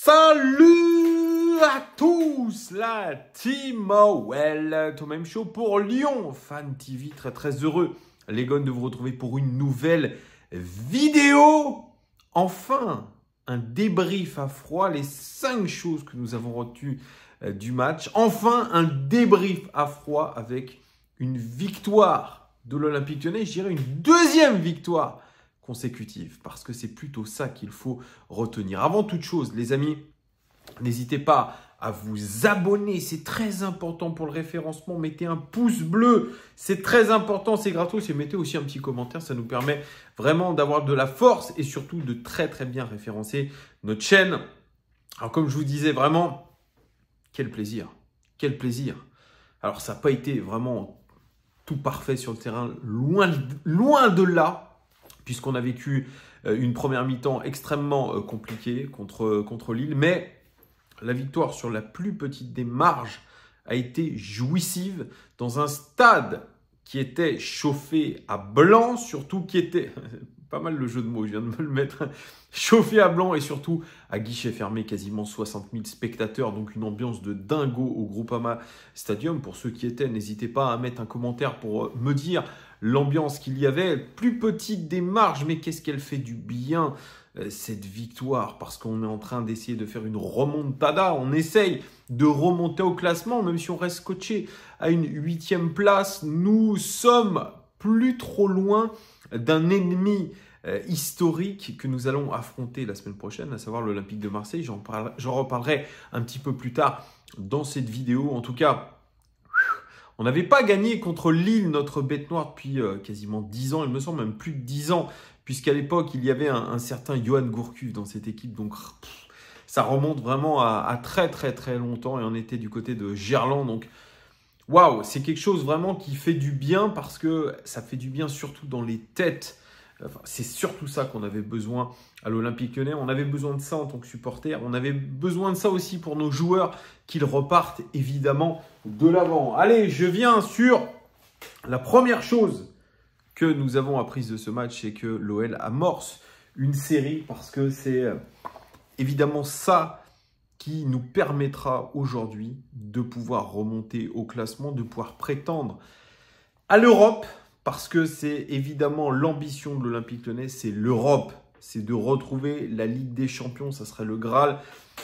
Salut à tous, la team OL, Thomas Show pour Lyon Fan TV, très heureux les gars de vous retrouver pour une nouvelle vidéo. Enfin, un débrief à froid, les 5 choses que nous avons retenues du match. Enfin, un débrief à froid avec une victoire de l'Olympique Lyonnais, je dirais une deuxième victoire consécutive, parce que c'est plutôt ça qu'il faut retenir. Avant toute chose, les amis, n'hésitez pas à vous abonner, c'est très important pour le référencement. Mettez un pouce bleu, c'est très important, c'est gratos. Et mettez aussi un petit commentaire, ça nous permet vraiment d'avoir de la force et surtout de très bien référencer notre chaîne. Alors comme je vous disais, vraiment, quel plaisir, quel plaisir. Alors ça n'a pas été vraiment tout parfait sur le terrain, loin de là, puisqu'on a vécu une première mi-temps extrêmement compliquée contre Lille. Mais la victoire sur la plus petite des marges a été jouissive dans un stade qui était chauffé à blanc, surtout qui était, pas mal le jeu de mots, je viens de me le mettre, chauffé à blanc et surtout à guichet fermé, quasiment 60 000 spectateurs, donc une ambiance de dingo au Groupama Stadium. Pour ceux qui étaient, n'hésitez pas à mettre un commentaire pour me dire l'ambiance qu'il y avait, plus petite des marges, mais qu'est-ce qu'elle fait du bien cette victoire, parce qu'on est en train d'essayer de faire une remontada, on essaye de remonter au classement, même si on reste coaché à une 8e place, nous sommes plus trop loin d'un ennemi historique que nous allons affronter la semaine prochaine, à savoir l'Olympique de Marseille. J'en reparlerai un petit peu plus tard dans cette vidéo. En tout cas, on n'avait pas gagné contre Lille, notre bête noire, depuis quasiment 10 ans, il me semble même plus de 10 ans, puisqu'à l'époque, il y avait un certain Johan Gourcuff dans cette équipe. Donc, ça remonte vraiment à très longtemps et on était du côté de Gerland. Donc, waouh, c'est quelque chose vraiment qui fait du bien parce que ça fait du bien surtout dans les têtes. Enfin, c'est surtout ça qu'on avait besoin à l'Olympique Lyonnais. On avait besoin de ça en tant que supporter. On avait besoin de ça aussi pour nos joueurs, qu'ils repartent évidemment de l'avant. Allez, je viens sur la première chose que nous avons apprise de ce match, c'est que l'OL amorce une série parce que c'est évidemment ça qui nous permettra aujourd'hui de pouvoir remonter au classement, de pouvoir prétendre à l'Europe. Parce que c'est évidemment l'ambition de l'Olympique Lyonnais, c'est l'Europe. C'est de retrouver la Ligue des Champions, ça serait le Graal.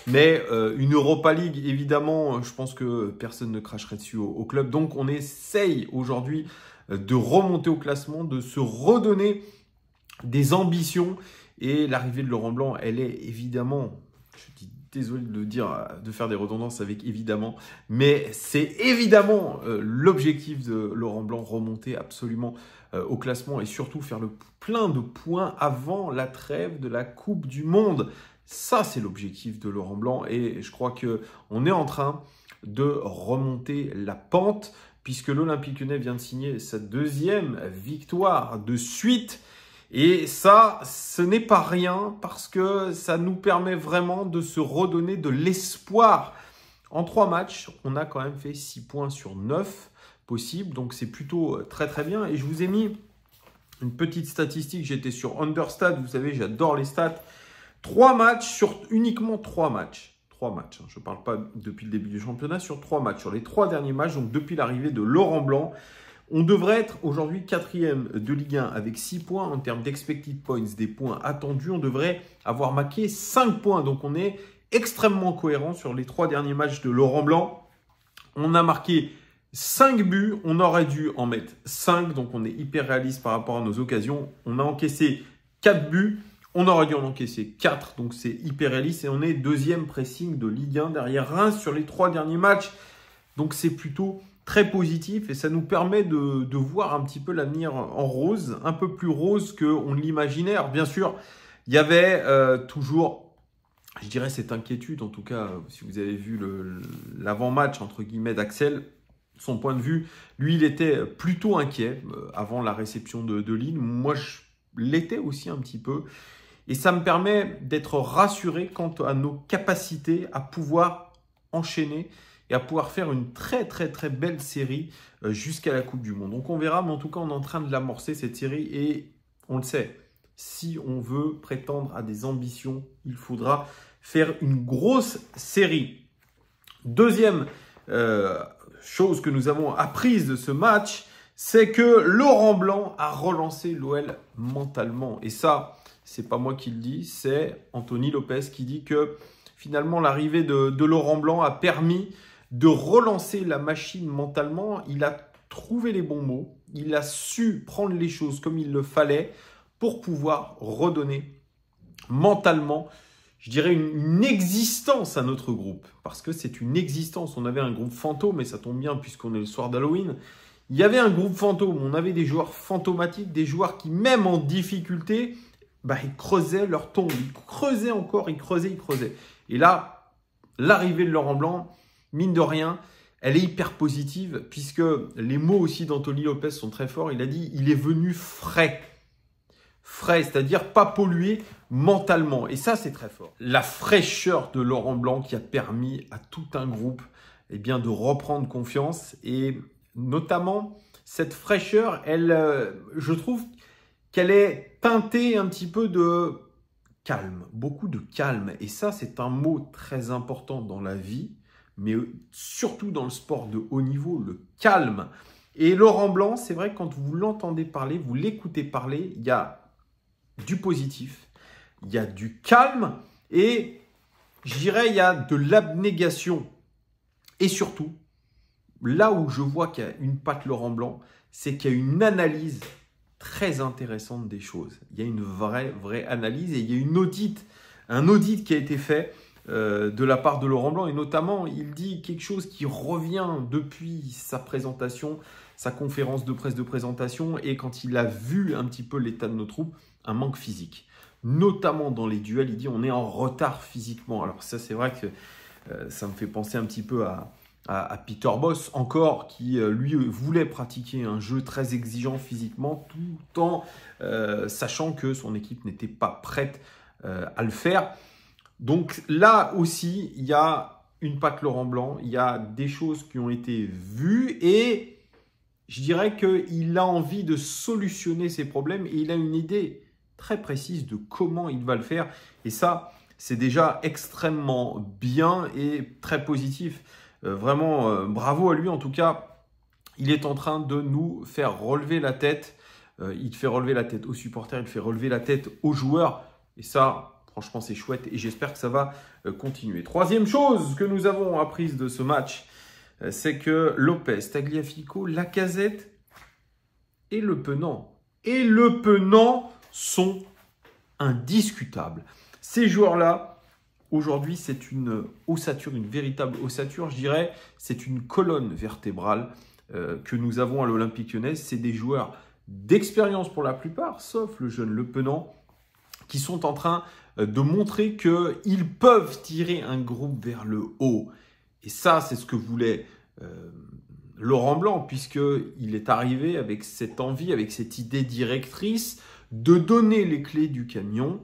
Mais une Europa League, évidemment, je pense que personne ne cracherait dessus au club. Donc on essaye aujourd'hui de remonter au classement, de se redonner des ambitions. Et l'arrivée de Laurent Blanc, elle est évidemment, je dis désolé de le dire, de faire des redondances avec évidemment, mais c'est évidemment l'objectif de Laurent Blanc, remonter absolument au classement et surtout faire le plein de points avant la trêve de la Coupe du Monde. Ça, c'est l'objectif de Laurent Blanc et je crois qu'on est en train de remonter la pente puisque l'Olympique Lyonnais vient de signer sa 2e victoire de suite. Et ça, ce n'est pas rien parce que ça nous permet vraiment de se redonner de l'espoir. En 3 matchs, on a quand même fait 6 points sur 9 possibles. Donc, c'est plutôt très bien. Et je vous ai mis une petite statistique. J'étais sur Understat. Vous savez, j'adore les stats. 3 matchs sur uniquement 3 matchs. 3 matchs. Je ne parle pas depuis le début du championnat. Sur 3 matchs. Sur les 3 derniers matchs, donc depuis l'arrivée de Laurent Blanc, on devrait être aujourd'hui 4e de Ligue 1 avec 6 points en termes d'expected points, des points attendus. On devrait avoir marqué 5 points. Donc, on est extrêmement cohérent sur les 3 derniers matchs de Laurent Blanc. On a marqué 5 buts. On aurait dû en mettre 5. Donc, on est hyper réaliste par rapport à nos occasions. On a encaissé 4 buts. On aurait dû en encaisser 4. Donc, c'est hyper réaliste. Et on est 2e pressing de Ligue 1 derrière Reims sur les 3 derniers matchs. Donc, c'est plutôt très positif et ça nous permet de voir un petit peu l'avenir en rose, un peu plus rose qu'on l'imaginait. Alors bien sûr, il y avait toujours, je dirais, cette inquiétude, en tout cas, si vous avez vu l'avant-match, entre guillemets, d'Axel, son point de vue, lui, il était plutôt inquiet avant la réception de Lille. Moi, je l'étais aussi un petit peu. Et ça me permet d'être rassuré quant à nos capacités à pouvoir enchaîner et à pouvoir faire une très belle série jusqu'à la Coupe du Monde. Donc on verra, mais en tout cas, on est en train de l'amorcer cette série et on le sait, si on veut prétendre à des ambitions, il faudra faire une grosse série. Deuxième chose que nous avons apprise de ce match, c'est que Laurent Blanc a relancé l'OL mentalement. Et ça, c'est pas moi qui le dis, c'est Anthony Lopez qui dit que finalement l'arrivée de Laurent Blanc a permis de relancer la machine mentalement. Il a trouvé les bons mots, il a su prendre les choses comme il le fallait pour pouvoir redonner mentalement, je dirais, une existence à notre groupe. Parce que c'est une existence. On avait un groupe fantôme, et ça tombe bien puisqu'on est le soir d'Halloween. Il y avait un groupe fantôme, on avait des joueurs fantomatiques, des joueurs qui, même en difficulté, ils creusaient leur tombe. Ils creusaient encore, ils creusaient. Et là, l'arrivée de Laurent Blanc, mine de rien, elle est hyper positive, puisque les mots aussi d'Anthony Lopez sont très forts. Il a dit, il est venu frais. Frais, c'est-à-dire pas pollué mentalement. Et ça, c'est très fort. La fraîcheur de Laurent Blanc qui a permis à tout un groupe de reprendre confiance. Et notamment, cette fraîcheur, je trouve qu'elle est teintée un petit peu de calme. Beaucoup de calme. Et ça, c'est un mot très important dans la vie, mais surtout dans le sport de haut niveau, le calme. Et Laurent Blanc, c'est vrai, quand vous l'entendez parler, vous l'écoutez parler, il y a du positif, il y a du calme et je dirais il y a de l'abnégation. Et surtout, là où je vois qu'il y a une patte Laurent Blanc, c'est qu'il y a une analyse très intéressante des choses. Il y a une vraie analyse et il y a un audit qui a été fait de la part de Laurent Blanc. Et notamment, il dit quelque chose qui revient depuis sa présentation, sa conférence de presse de présentation et quand il a vu un petit peu l'état de nos troupes, un manque physique. Notamment dans les duels, il dit on est en retard physiquement. Alors ça, c'est vrai que ça me fait penser un petit peu à Peter Bosz, encore, qui lui voulait pratiquer un jeu très exigeant physiquement, tout en sachant que son équipe n'était pas prête à le faire. Donc là aussi, il y a une patte Laurent Blanc, il y a des choses qui ont été vues et je dirais qu'il a envie de solutionner ces problèmes et il a une idée très précise de comment il va le faire. Et ça, c'est déjà extrêmement bien et très positif. Vraiment, bravo à lui. En tout cas, il est en train de nous faire relever la tête. Il fait relever la tête aux supporters, il fait relever la tête aux joueurs. Et ça, franchement, c'est chouette et j'espère que ça va continuer. Troisième chose que nous avons apprise de ce match, c'est que Lopez, Tagliafico, Lacazette et Le Penant sont indiscutables. Ces joueurs-là, aujourd'hui, c'est une ossature, une véritable ossature, je dirais. C'est une colonne vertébrale que nous avons à l'Olympique Lyonnais. C'est des joueurs d'expérience pour la plupart, sauf le jeune Le Penant, qui sont en train de montrer qu'ils peuvent tirer un groupe vers le haut. Et ça, c'est ce que voulait Laurent Blanc, puisqu'il est arrivé avec cette envie, avec cette idée directrice de donner les clés du camion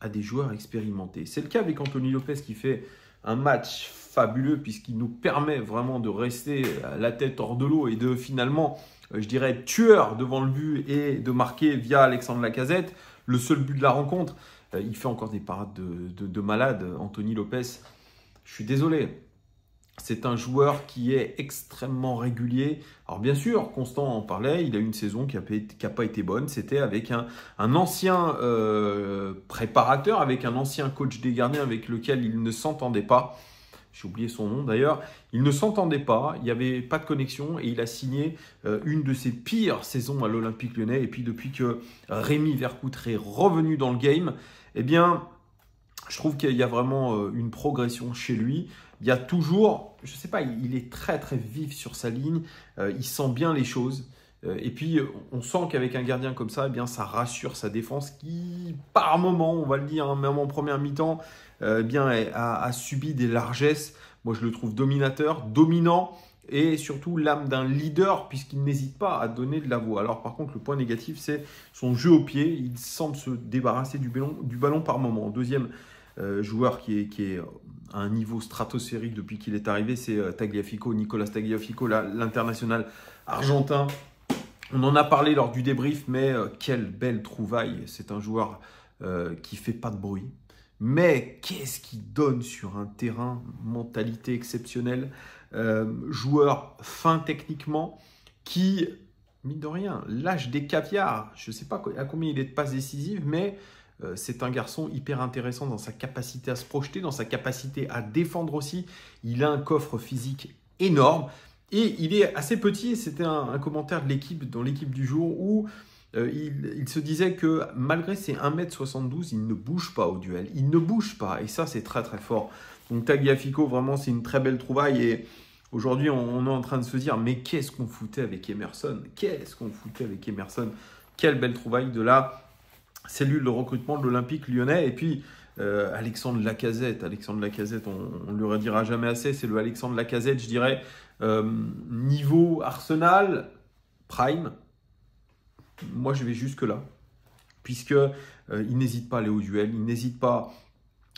à des joueurs expérimentés. C'est le cas avec Anthony Lopez qui fait un match fabuleux puisqu'il nous permet vraiment de rester la tête hors de l'eau et de finalement, je dirais, être tueur devant le but et de marquer via Alexandre Lacazette le seul but de la rencontre. Il fait encore des parades de malade, Anthony Lopez. Je suis désolé. C'est un joueur qui est extrêmement régulier. Alors bien sûr, Constant en parlait, il a eu une saison qui n'a pas été bonne. C'était avec un ancien préparateur, avec un ancien coach des gardiens avec lequel il ne s'entendait pas. J'ai oublié son nom d'ailleurs. Il ne s'entendait pas, il n'y avait pas de connexion et il a signé une de ses pires saisons à l'Olympique Lyonnais. Et puis depuis que Rémi Vercoutre est revenu dans le game, eh bien, je trouve qu'il y a vraiment une progression chez lui. Il y a toujours, je ne sais pas, il est très très vif sur sa ligne, il sent bien les choses. Et puis, on sent qu'avec un gardien comme ça, eh bien, ça rassure sa défense qui, par moment, on va le dire, même en première mi-temps, a subi des largesses. Moi, je le trouve dominateur, dominant et surtout l'âme d'un leader puisqu'il n'hésite pas à donner de la voix. Alors, par contre, le point négatif, c'est son jeu au pied. Il semble se débarrasser du ballon par moment. Deuxième joueur qui est à un niveau stratosphérique depuis qu'il est arrivé, c'est Nicolas Tagliafico, l'international argentin. On en a parlé lors du débrief, mais quelle belle trouvaille. C'est un joueur qui ne fait pas de bruit, Mais qu'est-ce qu'il donne sur un terrain, mentalité exceptionnelle, joueur fin techniquement, qui, mine de rien, lâche des caviars. Je ne sais pas à combien il est de passes décisives, mais c'est un garçon hyper intéressant dans sa capacité à se projeter, dans sa capacité à défendre aussi. Il a un coffre physique énorme et il est assez petit. C'était un commentaire de l'équipe, dans l'équipe du jour, où il se disait que malgré ses 1m72, il ne bouge pas au duel. Il ne bouge pas et ça, c'est très très fort. Donc Tagliafico, vraiment, c'est une très belle trouvaille et aujourd'hui, on est en train de se dire, mais qu'est-ce qu'on foutait avec Emerson? Qu'est-ce qu'on foutait avec Emerson? Quelle belle trouvaille de la cellule de recrutement de l'Olympique lyonnais. Et puis, Alexandre Lacazette. Alexandre Lacazette, on ne le redira jamais assez. C'est le Alexandre Lacazette, je dirais, niveau Arsenal, Prime. Moi, je vais jusque-là. Puisque il n'hésite pas à aller au duel, il n'hésite pas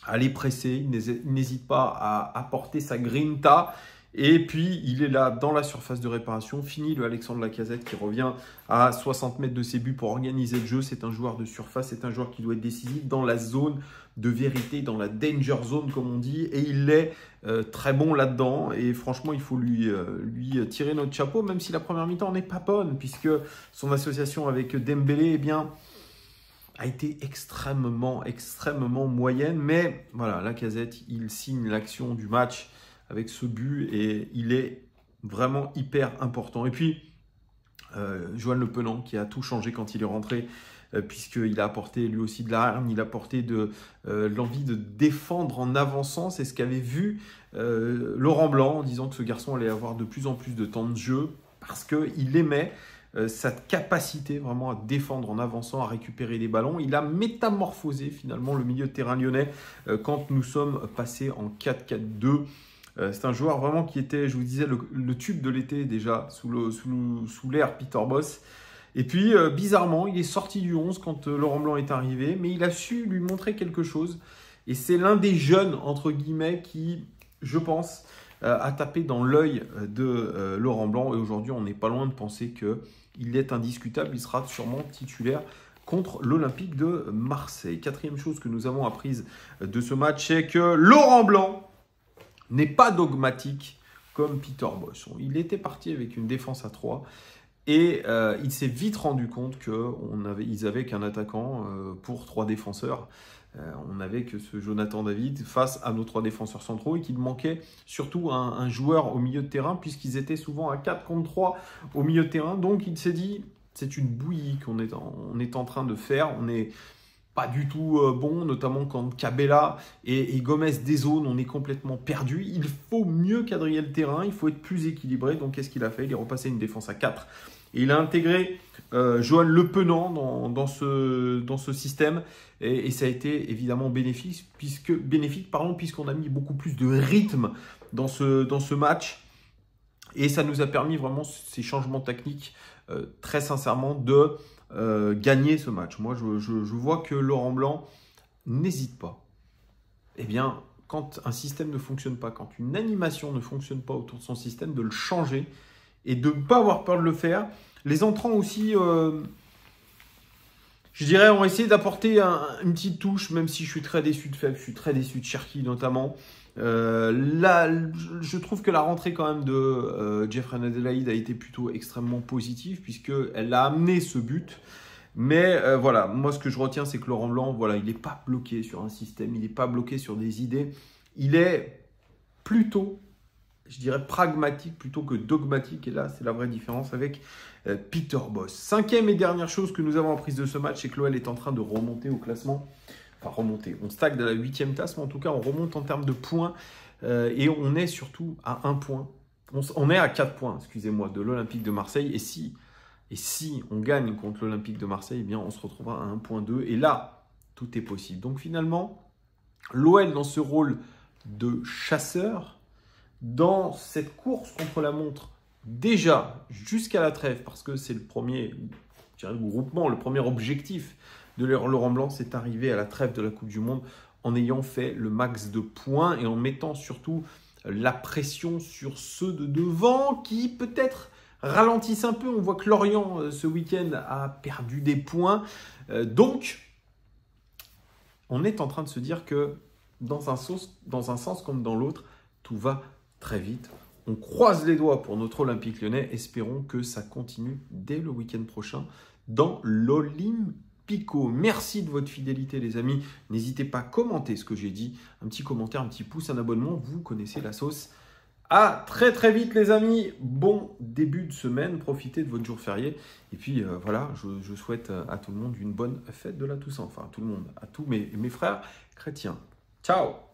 à aller presser, il n'hésite pas à apporter sa grinta. Et puis, il est là dans la surface de réparation. Fini le Alexandre Lacazette qui revient à 60 mètres de ses buts pour organiser le jeu. C'est un joueur de surface, c'est un joueur qui doit être décisif dans la zone de vérité, dans la danger zone comme on dit. Et il est très bon là-dedans. Et franchement, il faut lui tirer notre chapeau, même si la première mi-temps n'est pas bonne, puisque son association avec Dembélé, eh bien, a été extrêmement moyenne. Mais voilà, Lacazette, il signe l'action du match avec ce but et il est vraiment hyper important. Et puis, Johan Le Penant qui a tout changé quand il est rentré, puisqu'il a apporté lui aussi de la hargne, il a apporté de l'envie de défendre en avançant. C'est ce qu'avait vu Laurent Blanc en disant que ce garçon allait avoir de plus en plus de temps de jeu parce qu'il aimait sa capacité vraiment à défendre en avançant, à récupérer des ballons. Il a métamorphosé finalement le milieu de terrain lyonnais quand nous sommes passés en 4-4-2. C'est un joueur vraiment qui était, je vous disais, le tube de l'été déjà, sous l'ère Peter Bosz. Et puis, bizarrement, il est sorti du 11 quand Laurent Blanc est arrivé, mais il a su lui montrer quelque chose. Et c'est l'un des jeunes, entre guillemets, qui, je pense, a tapé dans l'œil de Laurent Blanc. Et aujourd'hui, on n'est pas loin de penser qu'il est indiscutable. Il sera sûrement titulaire contre l'Olympique de Marseille. Quatrième chose que nous avons apprise de ce match, c'est que Laurent Blanc n'est pas dogmatique comme Peter Bosz. Il était parti avec une défense à 3 et il s'est vite rendu compte qu'ils avaient qu'un attaquant pour 3 défenseurs. On n'avait que ce Jonathan David face à nos 3 défenseurs centraux et qu'il manquait surtout un joueur au milieu de terrain puisqu'ils étaient souvent à 4 contre 3 au milieu de terrain. Donc il s'est dit, c'est une bouillie qu'on est en train de faire. On n'est pas du tout bon, notamment quand Cabella et Gomez dézonent, on est complètement perdu. Il faut mieux quadriller le terrain, il faut être plus équilibré. Donc qu'est-ce qu'il a fait? Il est repassé une défense à 4. Et il a intégré Johan Le Penant dans ce système. Et ça a été évidemment bénéfique, puisqu'on a mis beaucoup plus de rythme dans ce match. Et ça nous a permis vraiment, ces changements techniques, très sincèrement, de gagner ce match. Moi, je vois que Laurent Blanc n'hésite pas. Eh bien, quand un système ne fonctionne pas, quand une animation ne fonctionne pas autour de son système, de le changer et de ne pas avoir peur de le faire. Les entrants aussi, je dirais, ont essayé d'apporter une petite touche, même si je suis très déçu de Feb, je suis très déçu de Cherki notamment. Là, je trouve que la rentrée quand même de Jeffrey Adelaide a été plutôt extrêmement positive puisqu'elle a amené ce but. Mais voilà, moi ce que je retiens, c'est que Laurent Blanc, voilà, il n'est pas bloqué sur un système, il n'est pas bloqué sur des idées. Il est plutôt, je dirais, pragmatique plutôt que dogmatique. Et là, c'est la vraie différence avec Peter Bosz. 5e et dernière chose que nous avons apprise de ce match, c'est que l'OL est en train de remonter au classement. Enfin, remonter. On stagne à la 8e place, mais en tout cas, on remonte en termes de points. Et on est surtout à 1 point. On est à 4 points, excusez-moi, de l'Olympique de Marseille. Et si on gagne contre l'Olympique de Marseille, eh bien, on se retrouvera à 1,2. Et là, tout est possible. Donc finalement, l'OL dans ce rôle de chasseur, dans cette course contre la montre, déjà jusqu'à la trêve, parce que c'est le premier, je dirais, groupement, le premier objectif de Laurent Blanc, c'est arrivé à la trêve de la Coupe du Monde en ayant fait le max de points et en mettant surtout la pression sur ceux de devant qui peut-être ralentissent un peu. On voit que Lorient, ce week-end, a perdu des points. Donc, on est en train de se dire que dans un sens comme dans l'autre, tout va très vite. On croise les doigts pour notre Olympique Lyonnais. Espérons que ça continue dès le week-end prochain dans l'Olympico. Merci de votre fidélité, les amis. N'hésitez pas à commenter ce que j'ai dit. Un petit commentaire, un petit pouce, un abonnement. Vous connaissez la sauce. À très très vite, les amis. Bon début de semaine. Profitez de votre jour férié. Et puis voilà, je souhaite à tout le monde une bonne fête de la Toussaint. Enfin, à tout le monde, à tous mes frères chrétiens. Ciao!